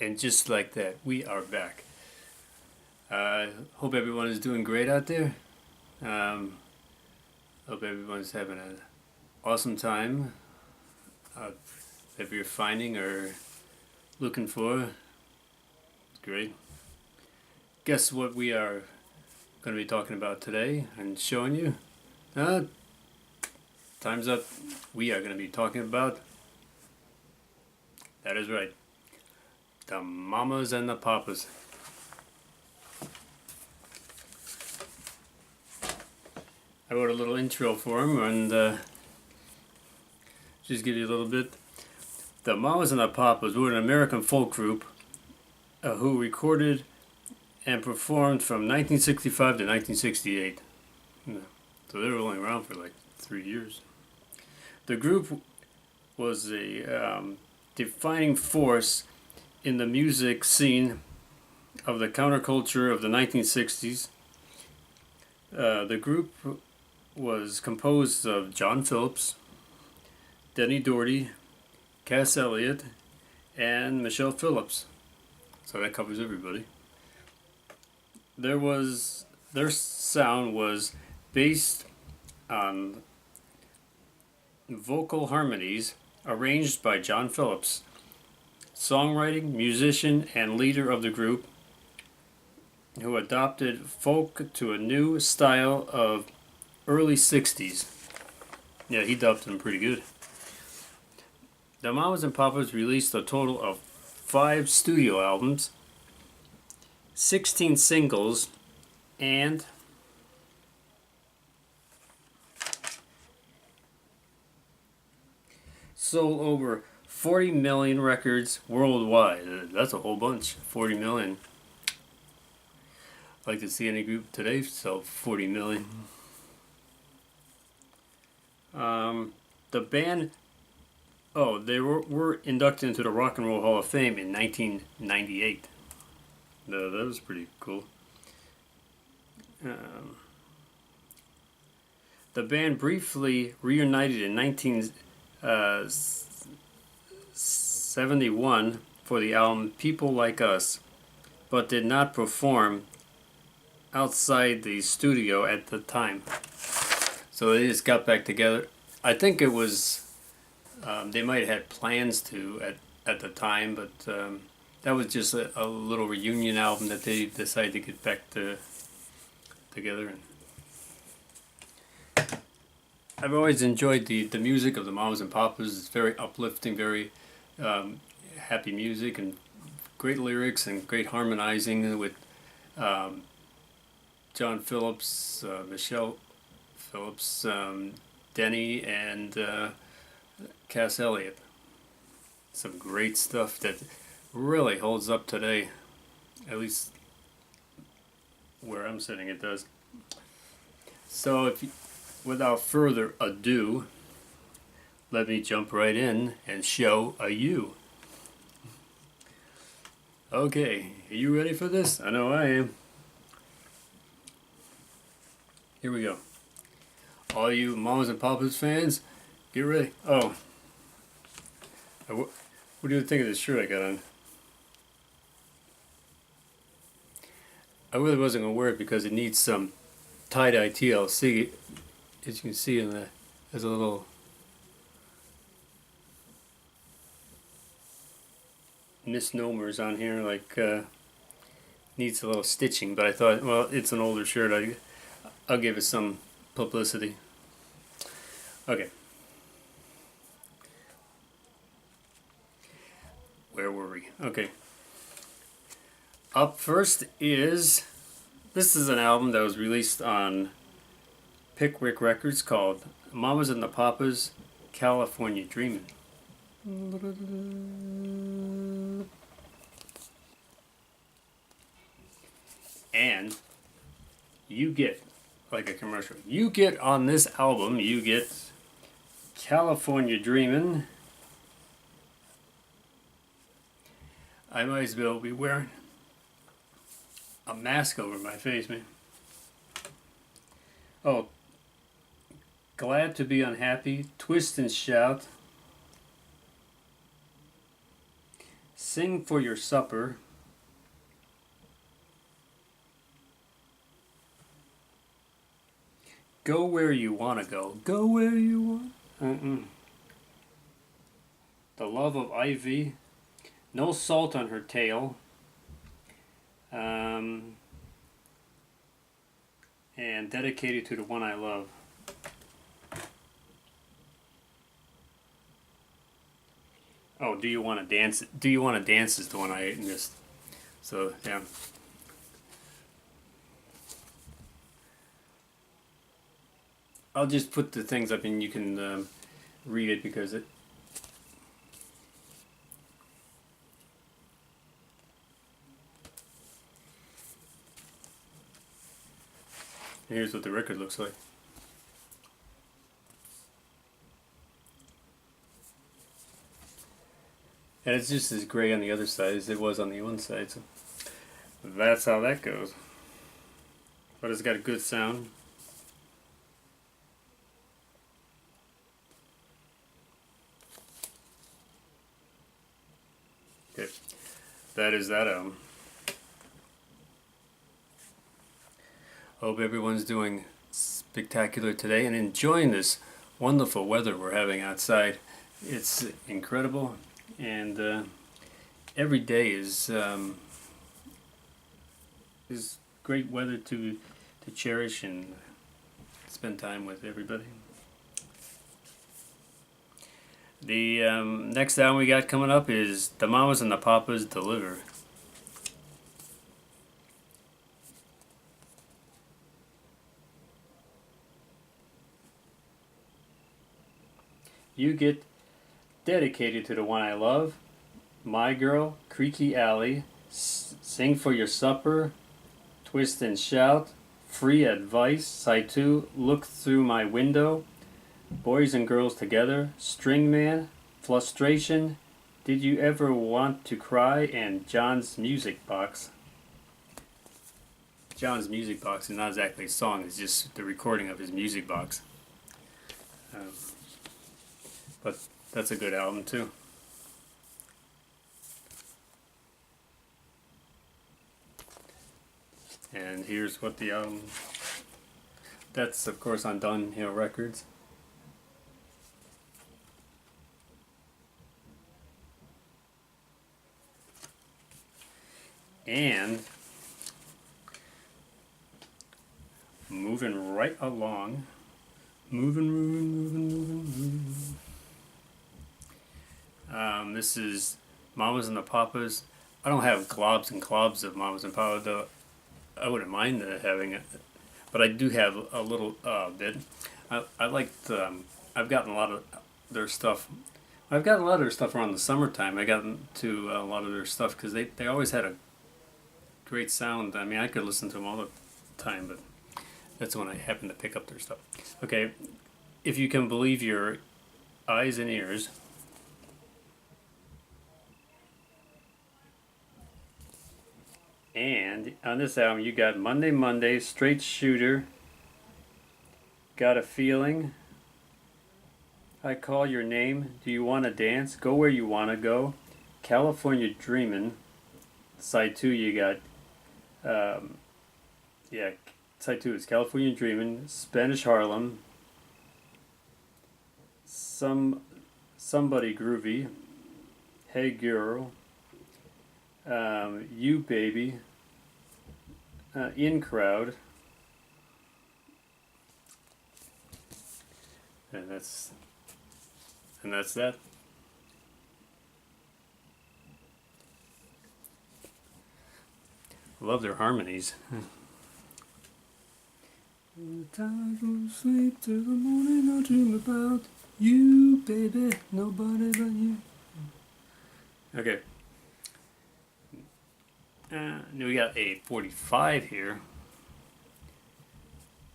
And just like that, we are back. Hope everyone is doing great out there. Hope everyone's having an awesome time. If you're finding or looking for, it's great. Guess what we are going to be talking about today and showing you? Time's up. We are going to be talking about, that is right, the MaMas and the PaPas. I wrote a little intro for them and just give you a little bit. The MaMas and the PaPas were an American folk group who recorded and performed from 1965 to 1968. So they were only around for like 3 years. The group was a defining force in the music scene of the counterculture of the 1960s. The group was composed of John Phillips, Denny Doherty, Cass Elliot, and Michelle Phillips. So that covers everybody. Their sound was based on vocal harmonies arranged by John Phillips, songwriting, musician, and leader of the group, who adopted folk to a new style of early 60s. Yeah, he dubbed them pretty good. The MaMas and PaPas released a total of 5 studio albums, 16 singles, and sold over 40 million records worldwide. That's a whole bunch, 40 million. I'd like to see any group today sell 40 million. The band, they were inducted into the Rock and Roll Hall of Fame in 1998. That was pretty cool. The band briefly reunited in 1971 for the album People Like Us, but did not perform outside the studio at the time. So they just got back together. I think it was, they might have had plans to at the time, but that was just a little reunion album that they decided to get back together. I've always enjoyed the music of the MaMas and PaPas. It's very uplifting, very happy music, and great lyrics and great harmonizing with John Phillips, Michelle Phillips, Denny, and Cass Elliot. Some great stuff that really holds up today, at least where I'm sitting it does. So without further ado, let me jump right in and show you. Okay, are you ready for this? I know I am. Here we go. All you MaMas and PaPas fans, get ready. Oh, what do you think of this shirt I got on? I really wasn't going to wear it because it needs some tie-dye TLC. As you can see in there's a little misnomers on here, like needs a little stitching, but I thought, well, it's an older shirt, I'll give it some publicity. Okay. Where were we? Okay. Up first is, this is an album that was released on Pickwick Records called MaMas and the PaPas, California Dreamin'. And you get, like a commercial, you get on this album, you get California Dreamin'. I might as well be wearing a mask over my face, man. Oh, glad to be unhappy, twist and shout, Sing for your supper. Go where you want to go. Go where you want. The love of Ivy. No salt on her tail. And dedicated to the one I love. Oh, do you want to dance? Do you want to dance is the one I missed. So yeah. I'll just put the things up and you can read it because it. Here's what the record looks like. And it's just as gray on the other side as it was on the one side, so that's how that goes. But it's got a good sound. Okay, that is that album. Hope everyone's doing spectacular today and enjoying this wonderful weather we're having outside. It's incredible, and every day is great weather to cherish and spend time with everybody. The next album we got coming up is The MaMas and the PaPas Deliver. You get dedicated to the one I love, My Girl, Creaky Alley, Sing for Your Supper, Twist and Shout, Free Advice, Side 2, Look Through My Window, Boys and Girls Together, String Man, Frustration, Did You Ever Want to Cry, and John's Music Box. John's Music Box is not exactly a song, it's just the recording of his music box. But that's a good album too. And here's what the album. That's of course on Dunhill Records. And moving right along. Moving. This is Mamas and the PaPas. I don't have globs and clobs of Mamas and PaPas, though I wouldn't mind having it. But I do have a little bit. I liked, I've gotten a lot of their stuff. I've gotten a lot of their stuff around the summertime. I got into a lot of their stuff because they always had a great sound. I mean, I could listen to them all the time, but that's when I happened to pick up their stuff. Okay, if you can believe your eyes and ears. And on this album, you got Monday, Straight Shooter, Got a Feeling, I Call Your Name, Do You Want to Dance, Go Where You Want to Go, California Dreamin'. Side 2, you got, Side 2 is California Dreamin', Spanish Harlem, Somebody Groovy, Hey Girl, You Baby, In Crowd, and that's that. Love their harmonies. The time from sleep till the morning, I dream about you, baby, nobody but you. Okay. We got a 45 here.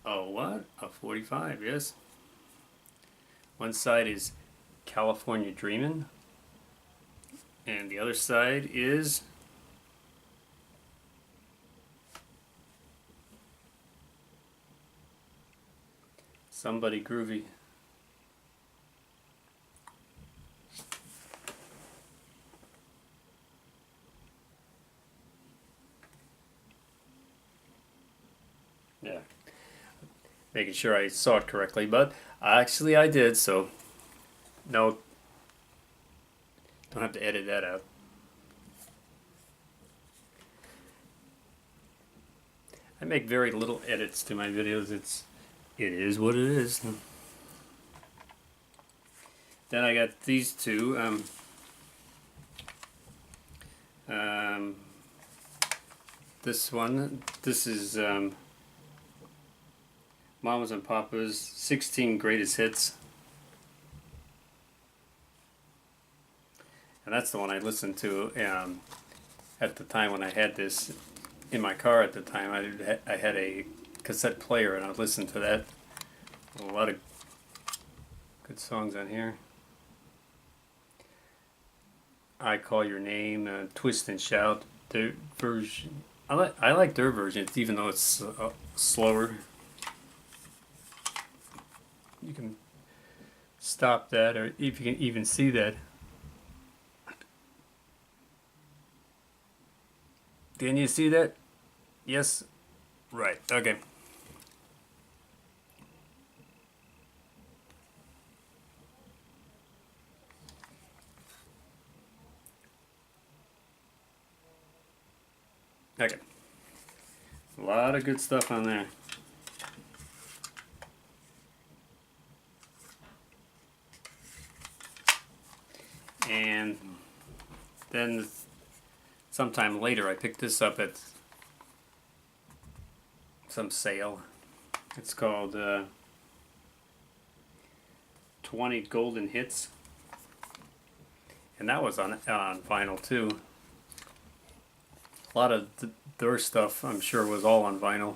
Oh, what? A 45, yes. One side is California Dreamin', and the other side is Somebody Groovy. making sure I saw it correctly, but actually I did, so no, don't have to edit that out. I make very little edits to my videos. It is what it is. Then I got these two. This one. This is Mamas and Papas 16 Greatest Hits. And that's the one I listened to at the time when I had this in my car at the time. I had a cassette player and I listened to that. A lot of good songs on here. I Call Your Name, Twist and Shout. Their version, I like their version, even though it's slower. You can stop that, or if you can even see that. Can you see that? Yes? Right, okay. Okay. A lot of good stuff on there. And then sometime later I picked this up at some sale. It's called 20 Golden Hits. And that was on vinyl too. A lot of their stuff, I'm sure, was all on vinyl.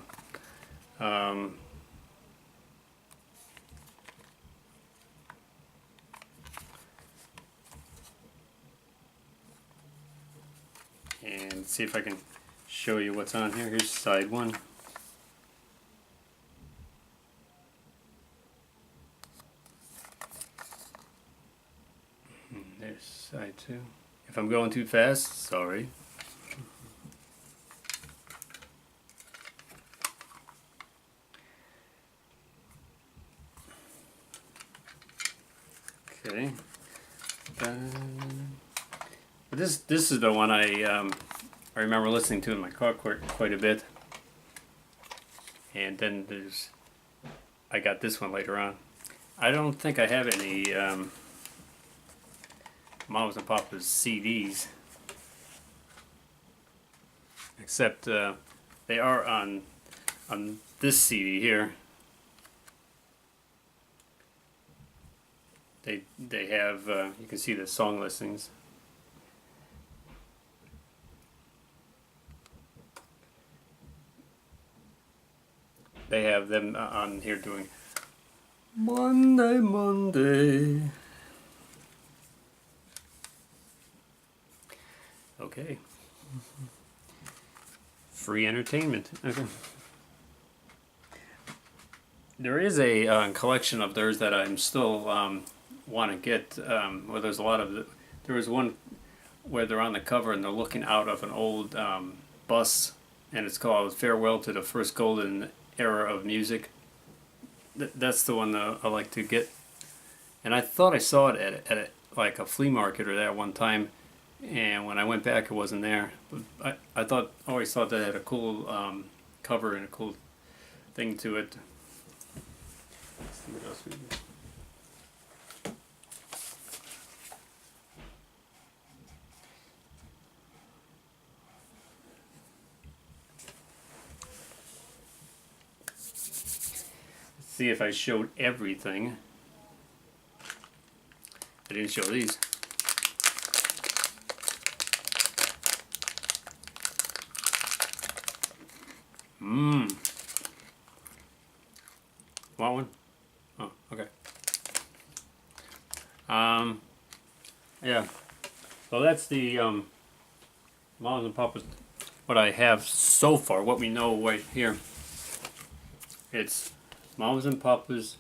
And see if I can show you what's on here. Here's side one. There's side two. If I'm going too fast, sorry. Okay. But this is the one I remember listening to in my car quite a bit. And then I got this one later on. I don't think I have any Mamas and Papas CDs, except they are on this CD here. They have you can see the song listings. They have them on here doing Monday, Monday. Okay. Free entertainment. Okay. There is a collection of theirs that I'm still want to get. Where there's a lot of there was one where they're on the cover and they're looking out of an old bus, and it's called "Farewell to the First Golden Era of Music." That's the one that I like to get. And I thought I saw it at like a flea market or that one time, and when I went back, it wasn't there. But I always thought that it had a cool cover and a cool thing to it. Let's see what else we do. See if I showed everything. I didn't show these. Want one? Oh, okay. Yeah. So that's the Mamas and Papas. What I have so far, what we know right here. It's Mamas and Papas